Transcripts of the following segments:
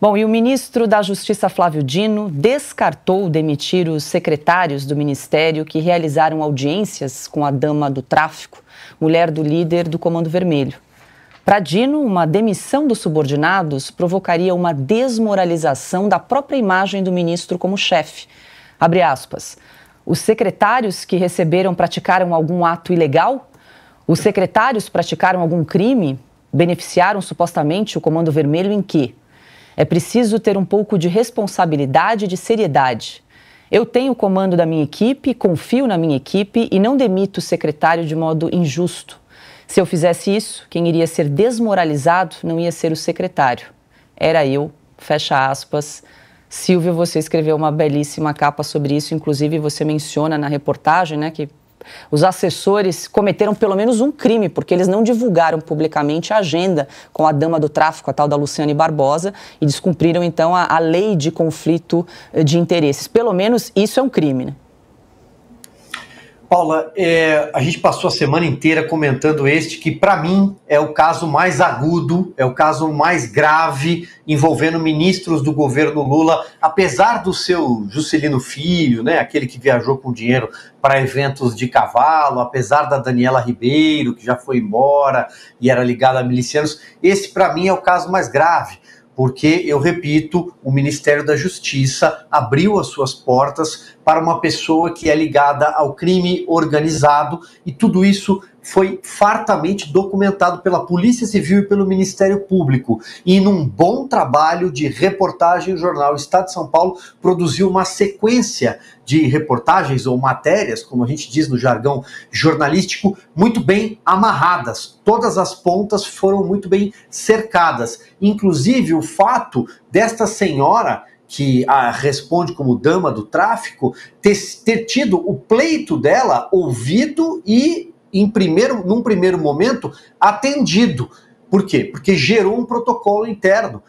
Bom, e o ministro da Justiça, Flávio Dino, descartou demitir os secretários do ministério que realizaram audiências com a dama do tráfico, mulher do líder do Comando Vermelho. Para Dino, uma demissão dos subordinados provocaria uma desmoralização da própria imagem do ministro como chefe. Abre aspas. Os secretários que receberam praticaram algum ato ilegal? Os secretários praticaram algum crime? Beneficiaram supostamente o Comando Vermelho em quê? É preciso ter um pouco de responsabilidade e de seriedade. Eu tenho o comando da minha equipe, confio na minha equipe e não demito o secretário de modo injusto. Se eu fizesse isso, quem iria ser desmoralizado não ia ser o secretário. Era eu, fecha aspas. Silvio, você escreveu uma belíssima capa sobre isso, inclusive você menciona na reportagem, né, que os assessores cometeram pelo menos um crime, porque eles não divulgaram publicamente a agenda com a dama do tráfico, a tal da Luciane Barbosa, e descumpriram, então, a lei de conflito de interesses. Pelo menos isso é um crime, né? Paula, a gente passou a semana inteira comentando que para mim é o caso mais agudo, é o caso mais grave envolvendo ministros do governo Lula, apesar do seu Juscelino Filho, né, aquele que viajou com dinheiro para eventos de cavalo, apesar da Daniela Ribeiro, que já foi embora e era ligada a milicianos, esse para mim é o caso mais grave. Porque, eu repito, o Ministério da Justiça abriu as suas portas para uma pessoa que é ligada ao crime organizado e tudo isso foi fartamente documentado pela Polícia Civil e pelo Ministério Público. E num bom trabalho de reportagem, o jornal Estado de São Paulo produziu uma sequência de reportagens ou matérias, como a gente diz no jargão jornalístico, muito bem amarradas. Todas as pontas foram muito bem cercadas. Inclusive o fato desta senhora, que responde como dama do tráfico, ter tido o pleito dela ouvido e, num primeiro momento, atendido. Por quê? Porque gerou um protocolo interno.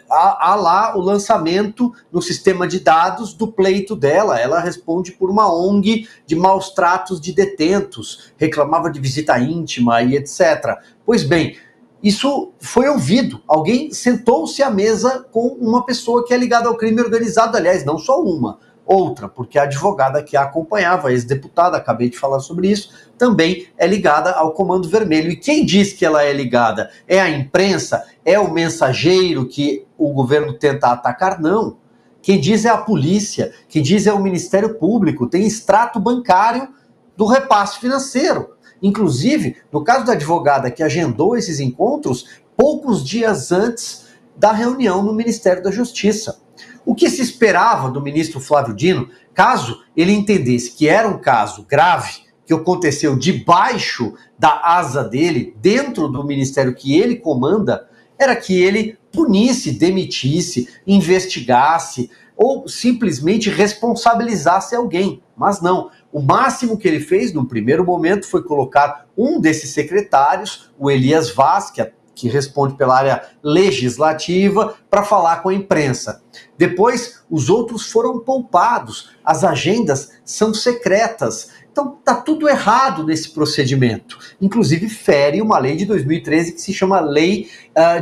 Há lá o lançamento no sistema de dados do pleito dela. Ela responde por uma ONG de maus tratos de detentos, reclamava de visita íntima e etc. Pois bem, isso foi ouvido. Alguém sentou-se à mesa com uma pessoa que é ligada ao crime organizado, aliás, não só uma, outra, porque a advogada que a acompanhava, a ex-deputada, acabei de falar sobre isso, também é ligada ao Comando Vermelho. E quem diz que ela é ligada? É a imprensa? É o mensageiro que o governo tenta atacar? Não. Quem diz é a polícia, quem diz é o Ministério Público, tem extrato bancário do repasse financeiro. Inclusive, no caso da advogada que agendou esses encontros, poucos dias antes da reunião no Ministério da Justiça. O que se esperava do ministro Flávio Dino, caso ele entendesse que era um caso grave, que aconteceu debaixo da asa dele, dentro do ministério que ele comanda, era que ele punisse, demitisse, investigasse ou simplesmente responsabilizasse alguém. Mas não. O máximo que ele fez, no primeiro momento, foi colocar um desses secretários, o Elias Vaz, que responde pela área legislativa, para falar com a imprensa. Depois, os outros foram poupados, as agendas são secretas. Então, está tudo errado nesse procedimento. Inclusive, fere uma lei de 2013 que se chama Lei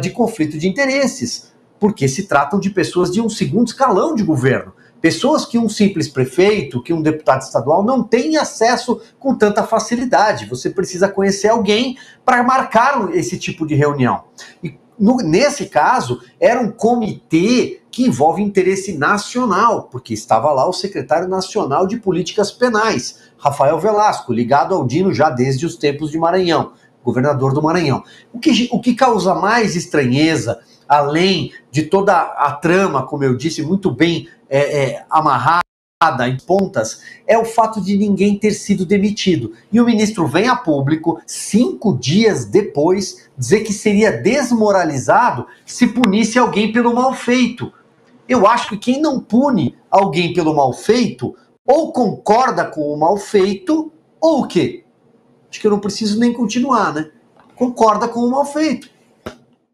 de Conflito de Interesses, porque se tratam de pessoas de um segundo escalão de governo. Pessoas que um simples prefeito, que um deputado estadual não tem acesso com tanta facilidade. Você precisa conhecer alguém para marcar esse tipo de reunião. E nesse caso, era um comitê que envolve interesse nacional, porque estava lá o secretário nacional de políticas penais, Rafael Velasco, ligado ao Dino já desde os tempos de Maranhão, governador do Maranhão. O que causa mais estranheza, além de toda a trama, como eu disse, muito bem amarrada em pontas, é o fato de ninguém ter sido demitido. E o ministro vem a público, 5 dias depois, dizer que seria desmoralizado se punisse alguém pelo mal feito. Eu acho que quem não pune alguém pelo mal feito, ou concorda com o mal feito, ou o quê? Acho que eu não preciso nem continuar, né? Concorda com o mal feito.